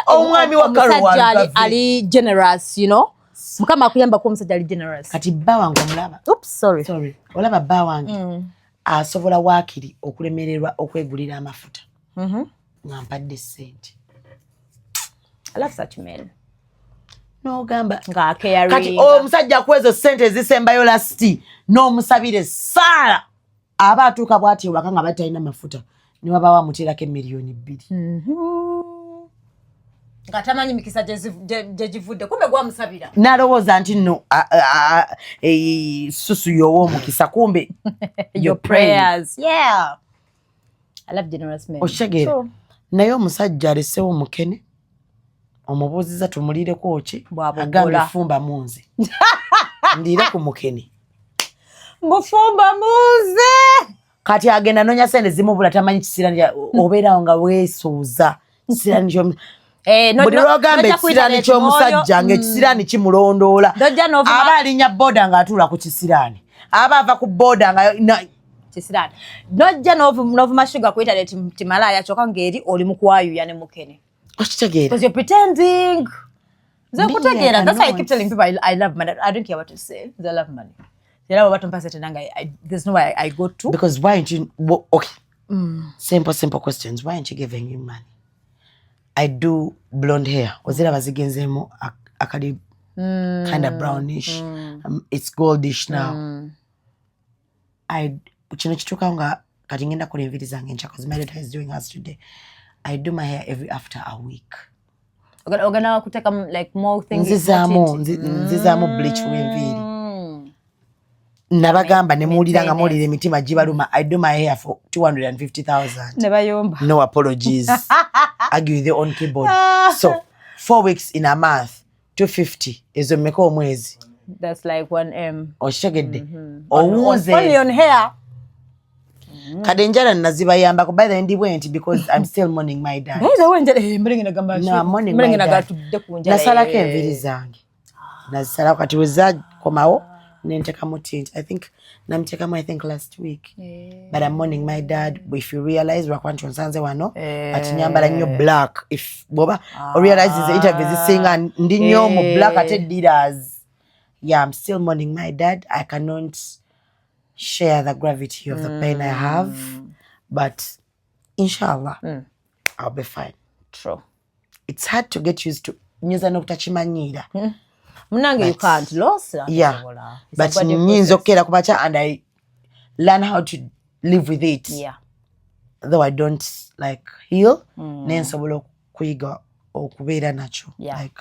Omwami wa Kaluwa ali generous, you know. Mukama akuyamba ko omusajja ali generous. Kati bba wange omulaba. Oops, sorry. Olaba bba wange. Asobola waakiri okulemererwa okwegulira amafuta. Nga mpadde ssente. I love such men. No gamba. Nga caring. Kati omusajja kwezo sente ezisembayo lasti n'omusabire saala aba atuuka bw'ati waka nga batalina mafuta ne waba wamuteerako $2,000,000. Nga tamanyi mikisa gye givudde kumbe gwamusabira. N'alowooza nti nno susu y'ow'omukisa kumbe your prayers. Yeah. I love generous men. Oshegeera. Naye omusajja alesewo mukene omubuuziza tumulireko ki agambye fumba munze ndiira ku mukene mufumba munze kati agenda nonya sente zimubula tamanyi kisirani obeerawo nga weesuuza kisirani kyo buli lwogamba ekisiraani ky'omusajja ng'ekisiraani kimulondoola aba alinya booda ng'atuula ku kisiraani aba ava ku booda nga kisiraani nojja n'ovuma Shuga ku internet timalaaya kyokka ng'eri oli mu kwayuya ne mukene. Because you're pretending. That's why I keep telling people I love money. I don't care what you say. I love money. There's no way I go to. Because why aren't you... Okay. Simple questions. Why aren't you giving him money? I do blonde hair. Wazira bazigenzemo akali kind of brownish. It's goldish now. Chino chituka nga kati ngenda kula enviri zange ncha because my daughter is doing us today. I do my hair after a week. Ogana kuteka like more things. Nzizamu bleach w'enviri. Nabagamba ne muulira nga muulira emitima gibaluma. I do my hair for $250,000. Nebayomba. No apologies. Argue with your own keyboard. So 4 weeks in a month, $250 ezo mmeka omwezi. That's like 1M. Oshegedde. Only on hair. Kadenjala nazibayambako by the end went because I'm still mourning my dad. No, I'm mourning my dad. Nasalako enviri zange. Nazisalako kati weza komawo nentekamu tint. I think last week. But I'm mourning my dad. If you realize wakwanti onsanze wano ati nyambala nnyo black. If boba realizes the interview zisinga ndi nnyo mu black ate leaders. Yeah, I'm still mourning my dad. I cannot share the gravity of the pain I have, but inshallah, I'll be fine. True. It's hard to get used to. Nyuza no kutachimanyira. Munange you can't lose. Yeah, but nyinzo okera kubacha and I learn how to live with it. Yeah. Though I don't like heal, nensobola kuyiga okubeera nacho. Like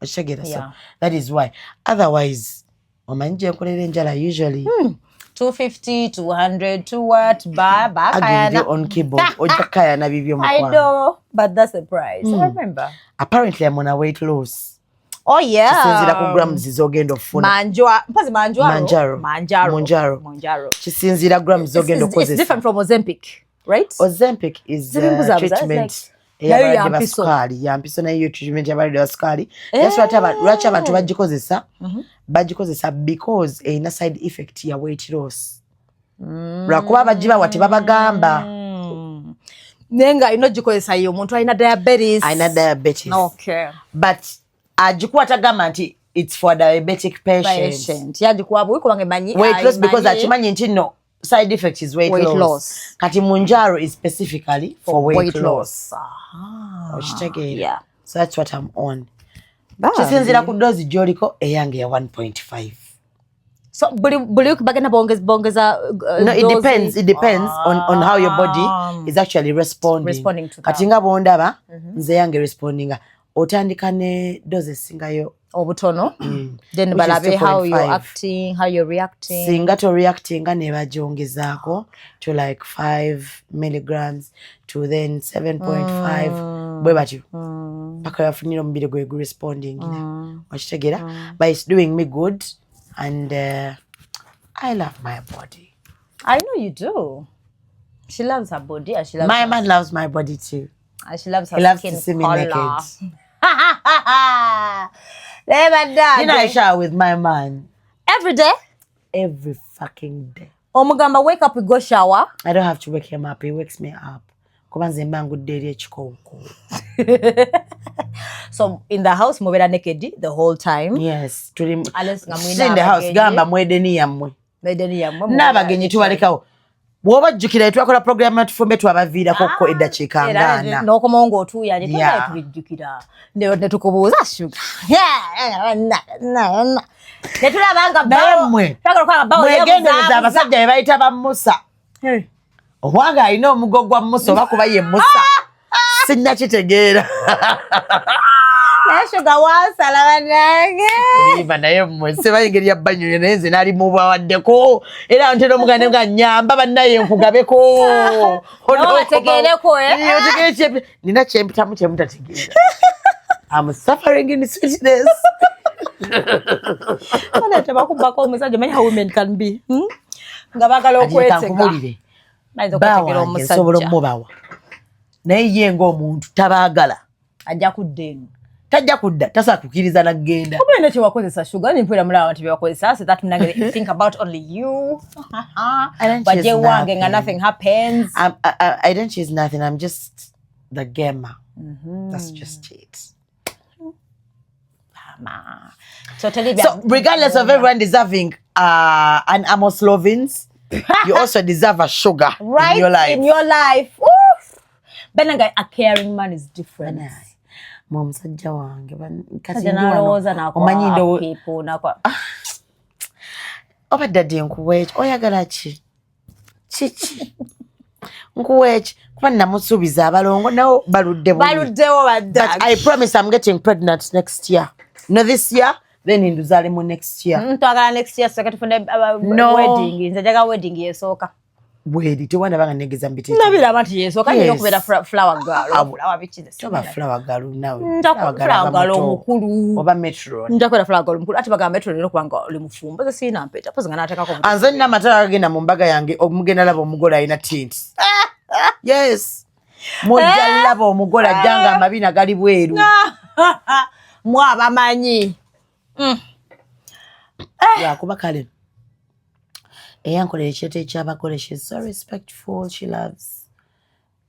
oshegera so. That is why. Otherwise, omanje nkolera enjala usually. 250, 200, to what? I give you on keyboard. I know, but that's the price. I remember. Apparently, I'm on a weight loss. Oh, yeah. Chisinzira ku grams zogendo funa. Manjaro. Chisinzira grams zogendo kozesa. It's different from Ozempic, right? Ozempic is treatment. Yampiso na hiyo treatment yabalide wasukali. That's what lwaki abantu bagikozesa because ina side effect ya weight loss. Lwakuba bagiba wati babagamba. Nenga inogikozesa yo omuntu alina diabetes. Okay. But agikwata gamba nti it's for diabetic patients. Yagikuwa bwiko manyi. Weight loss because achimanyi nti no side effect is weight loss. Kati Munjaro is specifically for weight loss. Yeah. So that's what I'm on. Chisinzira ku dozi joliko eyange ya 1.5. So buli bagenda bongeza no, it depends on how your body is actually responding to that. Kati nga bondaba nze yange respondinga otandika ne dozi singayo obutono then balabe how you're reacting. Singa to reacting ne bajongezaako to like 5 milligrams to then 7.5 bwe batyo paka yafunira omubiri gwe responding wakitegera but it's doing me good and I love my body. I know you do. She loves her body and she loves my man loves my body too and she loves her he loves skin to see me color. naked. You know I shower with my man every day, every fucking day. Omugamba wake up, we go shower. I don't have to wake him up, he wakes me up. Kubanze mbangu deri ekikoko. So in the house mubera naked the whole time. Yes, in the house gamba mwedeni yamwe. N'abagenyi tubalekawo Bwoba jjukira twakola program tufumbe twabaviirako ko eddakiika ngana. N'okomawo ng'otuuyanye twali tubijjukira. Ne tukubuuza Shuga. Ne tulaba nga mwegendereza abasajja be bayita ba Musa. Obwanga alina omugo gwa Musa oba kuba ye Musa. Sinnakitegeera. Shuga wasala banange. Iva naye mmwe sebayingeri ya banyo naye nze nali mubawaddeko. Era ntera omugane nga nnyamba bannaye nkugabeko. Otegeereko nina kyempitamu kyemutategeera. I'm suffering in sweetness. Mana tebakubako omusajja manya how women can be. Nga bagala okwetega. Bawa nsobola omubawa. Naye ye ng'omuntu tabaagala. Ajja kudda eno. Tajja kudda tasobola kukkiriza n'agenda. Obeera kyewakozesa Shuga nimpulira mulaba abantu byebakozesa so that mnagere think about only you. Bajje wange nga nothing happens. I don't choose nothing. I'm just the gamer. That's just it. So regardless of everyone deserving an Amos Lovins, you also deserve a Shuga right in your life. Benanga, a caring man is different. Omusajja wange omanyi obadde ddi nkuwa ekyo oyagala ki kiki nkuwa ekyo kuba namusuubiza abalongo nawo baluddewo badda. But I promise I'm getting pregnant next year. No, this year, then induzalemu next year. Twagala next year soka tufune wedding. Nze jaga wedding yesooka. Bweri tewana banga negeza mbiti. Nabira abantu yesooka nyo okubeera flower girl. Abulawa bikize. Toba flower girl nawe. Flower girl omukulu. Oba metro. Njakwera flower girl omukulu. Ati baga metro lero kubanga oli mufumbo. Ze sina mpeta. Poza ngana atakako. Anze nina matala agenda mu mbaga yange omugenda laba omugola alina tints. Yes. Mujja laba omugola janga amabina gali bweru. Mwabamanyi. Yakuba kale. Eyankola ekyete ekyabakole, she's so respectful, she loves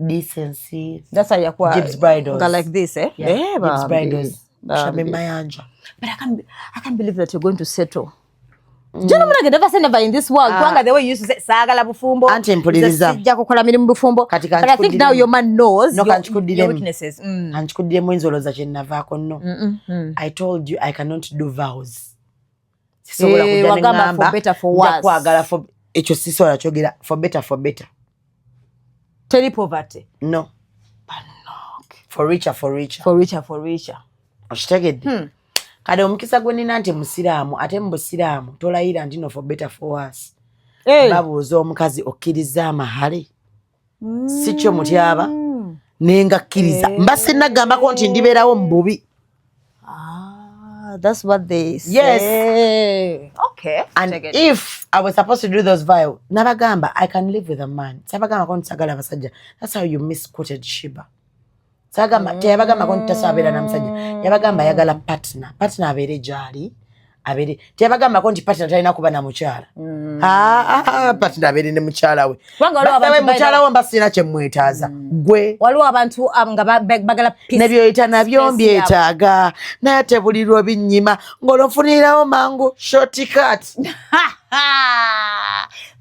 decency. That's how you Gibbs bridals. Like this, eh? Yeah, Gibbs bridals. Shabe mayanja. But I can't believe that you're going to settle. Do you know what I never say never in this world? The way you used to say sagala bufumbo. Auntie mpuliriza. Kukola mirimu bufumbo. But I think now your man knows your weaknesses. Anchikudiremu enzoloza kye navaako no. I told you I cannot do vows. Sisobola kujja n'engamba for better for worse. Kwagala for ekyo sisobola kyogera for better for better. Teri poverty. No. For richer for richer. For richer for richer. Oshitegedde. Kade omukisa gwe nina nti musiraamu ate mu busiraamu tolayira nti no for better for worse. Babuuza omukazi okkiriza amahale. Si kyo mutyaba nenga kkiriza. Mba sinnagambako nti ndibeerawo mu bubi. That's what they say. Yes. Okay. And if I was supposed to do those vows, nabagamba I can live with a man. Sabagamba ko nsagala abasajja. That's how you misquoted Shiba. Sagamba teyabagamba ko ntasabira na musajja. Yabagamba yagala partner. Partner abeere jali. Abeere. Teyabagamba ko nti partner talina kuba na mukyala. Partner abeere ne mukyala we. Bawe mukyala we mbasina kye mwetaaza. Gwe. Waliwo abantu nga bagala peace. Nebyo yita nabyo mbyetaaga. Naye tebulirwa binnyima ng'olonfunirawo mangu shortcut.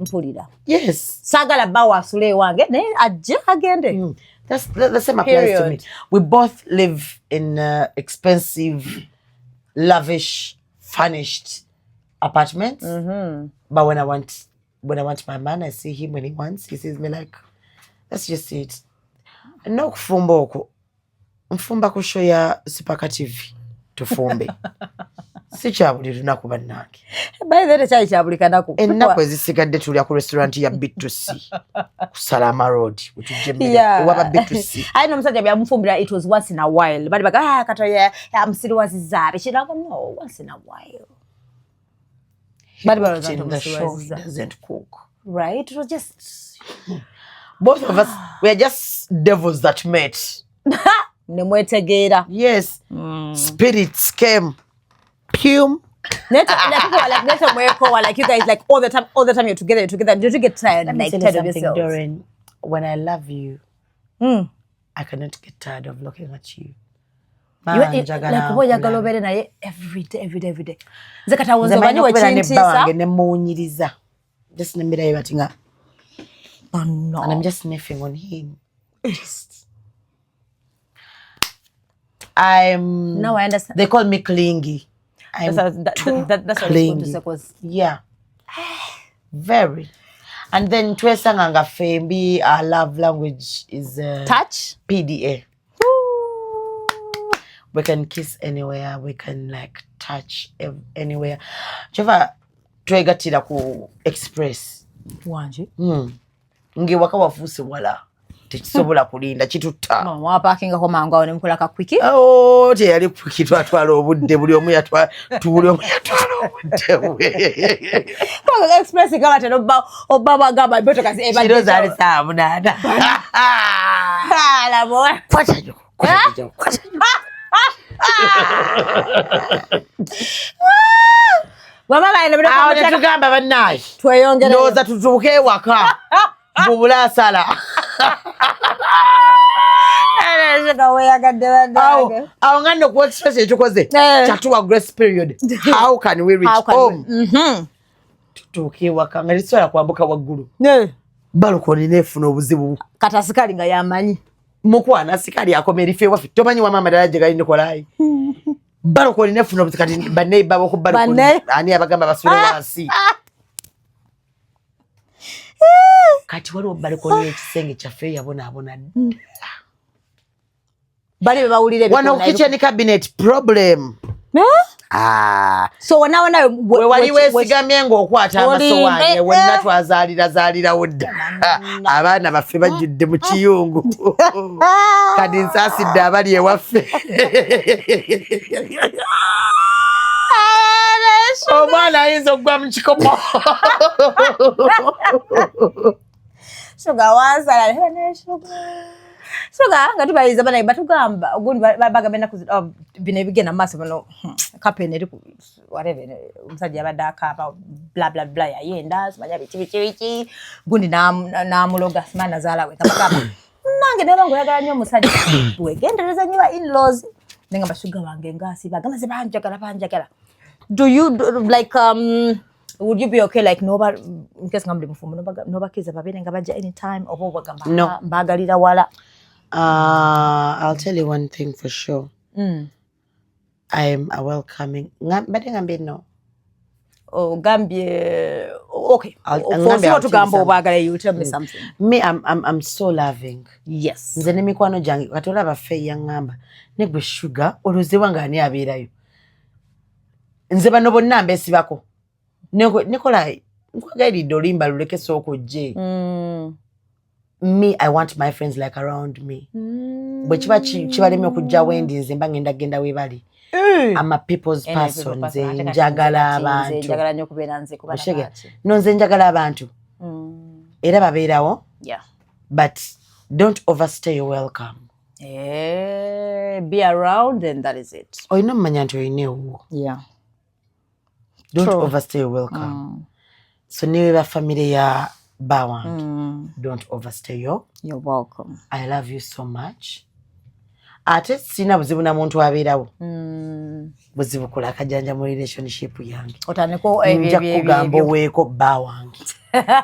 Mpulira. Yes. Sagala bawa asule wange naye ajja agende. That's the same applies to me. We both live in expensive, lavish, furnished apartments. But when I want my man, I see him when he wants. He sees me like, that's just it. No kufumba oko. Mfumba kushoya Sipaka TV. Tufumbe. Si kyabuli lunaku bannange. By the way, kyali kyabulikanaku. Ennaku ezisigadde tulya ku restaurant ya B2C. Ku Salama Road. Waba B2C. I know omusajja byamufumbira it was once in a while. Bali baga katoya amusiriwaziza. Bishiraga no once in a while. Bali baroza he doesn't cook. Right? It was just both of us we are just devils that met. Nemwetegeera. Yes. Spirits came. Like you guys like all the time you're together. Don't you get tired? Let me tell you something, Doreen. When I love you, I cannot get tired of looking at you. Like every day. Zakata wonzo banyi wachinti sa. Nemunyiriza. Just nemira yabatinga. Oh, no. And I'm just sniffing on him. Now I understand. They call me clingy. That's what I was going to say. Cause yeah, very. And then twesanganga fembi, our love language is touch. PDA. We can kiss anywhere. We can like touch anywhere. Chova twegatira ku express. Wanje. Nge waka wafusi wala. Tekisobola kulinda kitutta. Mama wapakinga ko mangu awo ne mukola ka kwiki. Oh, te yali kwiki twatwala obudde buli omu yatwala obudde. Ko express kama teno obaba gaba beto kasi eba. Kiro zali saa munana. La boy. Kwatajo. Mama baina bado kama tugamba bannaye. Tweyongere. Ndoza tuzuke waka. Bubula sala. Awo ngano kwa stress etukoze. Chatuwa grace period. How can we reach home? Tutuke waka ngali swala kwambuka waggulu. Balukoni nefuna obuzibu. Kata sikali nga yamanyi. Mukwana sikali akomera ife wafi. Tomanyi wa mama dalaje gali nikolai. Balukoni nefuna obuzibu kati banne babo ku balukoni. Ani abagamba basule wansi. Kati waliwo balukoni ekisenge kyaffe yabona. Bali bawulire biko. Wano kitchen cabinet problem. So wana we wali wesigamye ng'okwata amasowaani wonna twazaalira wodda. Abaana baffe bajjudde mu kiyungu. Kati nsaasidde abali ewaffe. Omwana ayinza okugwa mu kikomo. Shuga wansala ne Shuga. Shuga nga tubayiza bana batugamba ogundi bagabenda ku bine bigena maso bano kapene eri whatever Omusaja abadde akaba bla bla bla yayenda simanya bichi gundi namuloga simana zala we kabagamba nange nero ngoyagala nnyo Omusaja wegendereza nnyo in-laws nenga bashuga wange ngasi bagamba ze banjagala. Do you like would you be okay like nobody in case ngambe mfumo nobody kiza babene ngabaja anytime obo bagamba mbagalira wala? I'll tell you one thing for sure. I'm a welcoming. Ngambe no. Oh, Gambia. Okay. You tell me something. Me, I'm so loving. Yes. Nze nemikwano jange katola bafe yangamba negwe Shuga oluzewa nga ani abeerayo. Nze bano bonna mbesibako. Nikola nkwagayiridde olimba luleke soko je. Me, I want my friends like around me. Bwe kibalemi okujja wendi nze mba ngenda webali. I'm a people's person. Nze njagala abantu. Njagala nnyo kubeera nze kubala bati. No, nze njagala abantu. Era babeerawo. Yeah. But don't overstay your welcome. Be around and that is it. Oyina mmanya nti oyina ewuwo. Yeah. Don't overstay your welcome. So niwe ba family ya Bawang. Don't overstay your. You're welcome. I love you so much. Ate sina buzibu na muntu abeerawo. Buzibu kula kajanja mu relationship yange. Otaneko nja kugamba weeko Bawang.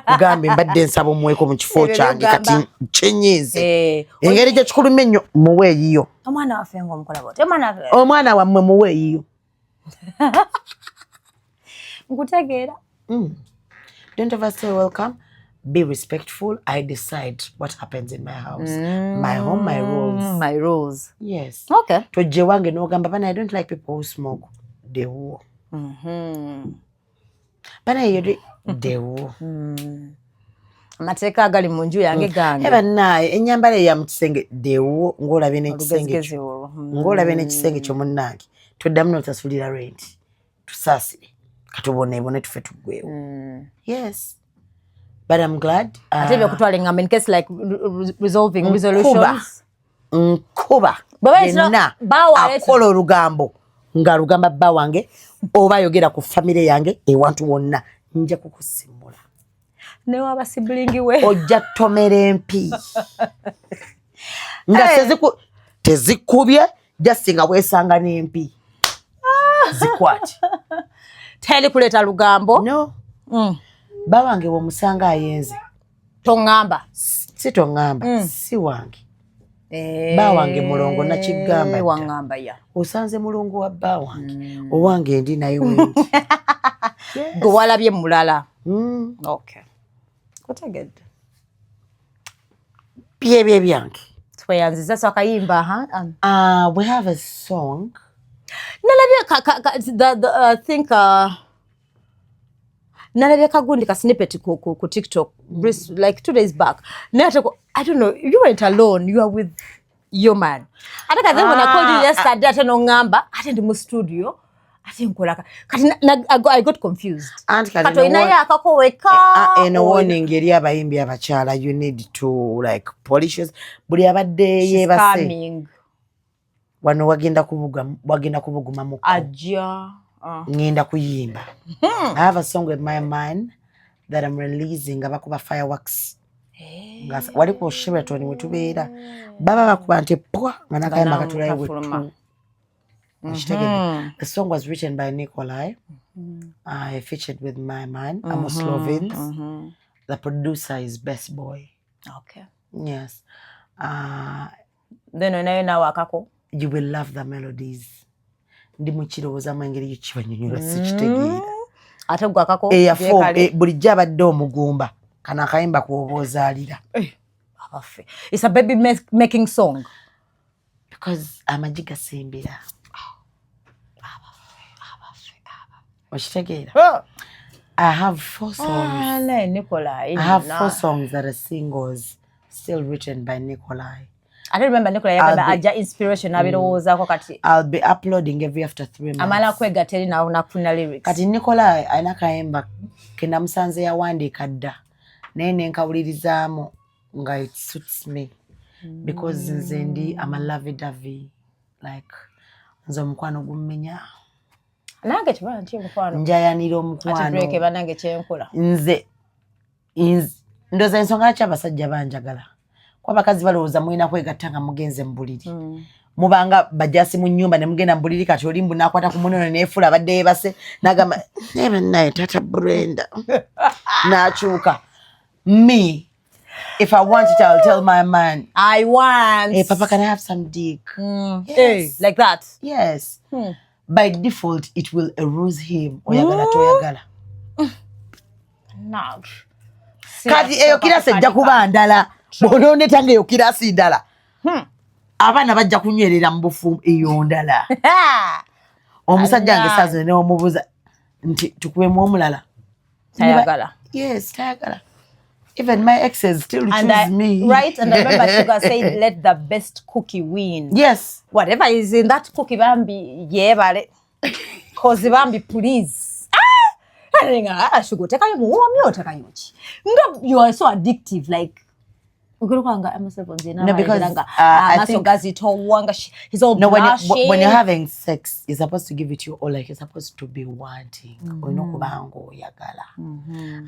Kugambe mbadde nsaba omweko mu kifo kyange kati chenyeeze. Engeri gye kikulumye nnyo muwe yiyo. Omwana waffe ng'omukola bw'oti. Omwana wammwe muwe yiyo. Nkutegeera. Don't overstay welcome. Be respectful. I decide what happens in my house. My home, my rules. My rules. Yes. Okay. Toje wange n'ogamba bana I don't like people who smoke. They will. Bana yodi they will. Amateeka agali mu nju yange gange. Eba naye ennyambala ya mu kisenge they will ng'olabye n'ekisenge kyo. Ng'olabye n'ekisenge kyo munnange. Toddamu n'otasulira rent. Tusaasire. Katubone tufe tuggwewo. Yes. But I'm glad. Ate byokutwala ngamba in case like resolving resolutions. Nkuba. Yenna akola olugambo nga lugamba bba wange oba yogera ku family yange ewantu wonna nja kukusimbula. Ne waba sibling we. Ojja tomera empi. Nga tezikubye just nga bwesanga n'empi. Zikwati. Teli kuleta lugambo. No. Bawange bw'omusanga ayenze Tongamba. Si tongamba, si wange. Ba wange mulongo nakigamba. Wangamba ya. Osanze mulongo wa ba wange. Owange ndi naye wendi. Go walabye mulala. Okay. Kutegedde. Bye byange. Twayanziza so akayimba We have a song. Nalabye I think nalabye kagundi ka snippet ku TikTok like 2 days back. I don't know, you weren't alone, you are with your man. Ate kaze when I called you yesterday ate no ngamba ate ndi mu studio ate nkola kati I got confused. Kato inaya akakoweka And a warning eri abayimbi abakyala, you need to like polish buli abadde yebase wano wagenda kubuguma muko aja ngenda kuyimba. I have a song with my mind that I'm releasing abakuba fireworks. Ngasa wali ko Sheraton wetubeera baba bakuba nte pwa ngana kayamba katulaye wetu. The song was written by Nikolai. I featured with my man, Amos Lovins. The producer is Best Boy. Okay. Yes. Then now wakako. You will love the melodies. Ndi mukiroza mangeri yikibanyonyola sikitegeera. Ate gwakako. Bulijja abadde omugumba. Kana kayimba kuobozalira. It's a baby making song. Because amajiga sembera. I have 4 songs. Nikolai. I have 4 songs that are singles, still written by Nikolai. I don't remember Nikolai aja inspiration abirowozaako kati. I'll be uploading every after 3 months. Amala kwega teri na unafuna lyrics. Kati Nikolai aina kayimba kena musanze yawandiika dda. Naye nenkawulirizaamu nga it suits me. Because nze ndi I'm a lovey-dovey. Like nze omukwano gummenya. Nange kibala nti omukwano. Njayanira omukwano. Ati break banange kyenkola. Nze ndoza ensonga ki abasajja banjagala. Kwa bakazi balowooza mulina kwegatta nga mugenze mu buliri. Mubanga bajasi mu nnyumba ne mugenda mu buliri kati olimbu nakwata ku munono neefula abadde yeebase n'agamba nebe naye tata Brenda. N'akyuka. Me, if I want it, I'll tell my man. I want. Hey, Papa, can I have some dick? Yes. Hey, like that? Yes. By default, it will arouse him. Oyagala toyagala. No. Kati eyo kirasi ejja kuba ndala. Bononeta ngeyo kirasi ndala. Abaana bajja kunywerera mu bufu eyo ndala. Omusajja nge sazo ne omubuza nti tukubemu omulala. Tayagala. Yes, tayagala. Even my exes still choose me. Right? And I remember Shuga said, let the best cookie win. Yes. Whatever is in that cookie, Bambi, yeah, but cause Bambi, please. Shuga, take a no, you are so addictive, like. No, because I think he's all blushing. When you're having sex, you're supposed to give it your all, like you're supposed to be wanting.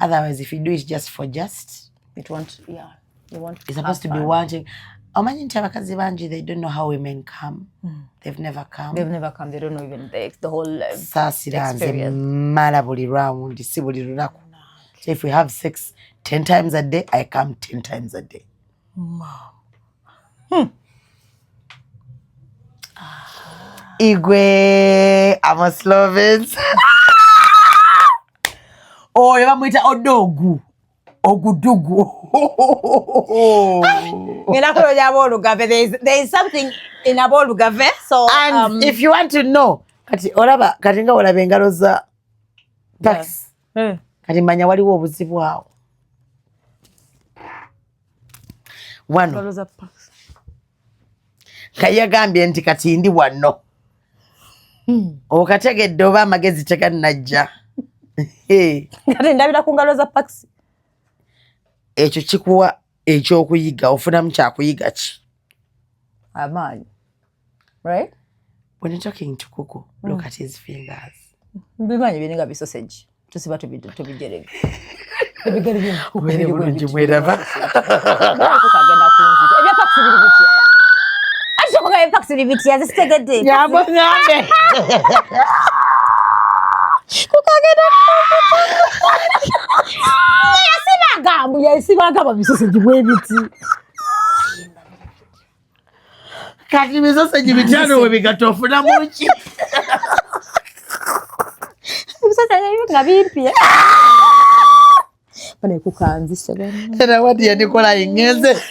Otherwise, if you do it just for it won't, yeah, you want. You're supposed to be wanting. They don't know how women come. They've never come. They don't know even the whole experience. So if we have sex 10 times a day, I come 10 times a day. Igwe, Amos Lovins. Oh, you want me to Ddogo. Ogudugu. There is something in Abolugave. So, and if you want to know, kati olaba engalo za tax. Kati manya waliwo obuzibu awo. Wano. Kayagambye nti kati ndi wano. Okategedde oba amagezi teganajja. Kati ndabira ku ngalo za Pax. Ekyo kikuwa ekyokuyiga, ofunamu kyakuyiga ki? Amaanyi. Right? When you're talking to Kuku, look at his fingers. Bimanyi bininga bisausage. Tusiba tubigerege. Wele bulungi mweraba. Kagenda kunzita. Ebya Pax biri bitya. Ati ko ga Pax biri bitya zisitegedde. Nyambo ngambe. Kukagenda kunzita. Yasibaga bisoseji bwebiti. Kati bisoseji bitano we bigatofuna muki. Bisoseji nga bimpi. Bane kukanzise bane. Era wadi yanikola ingeze.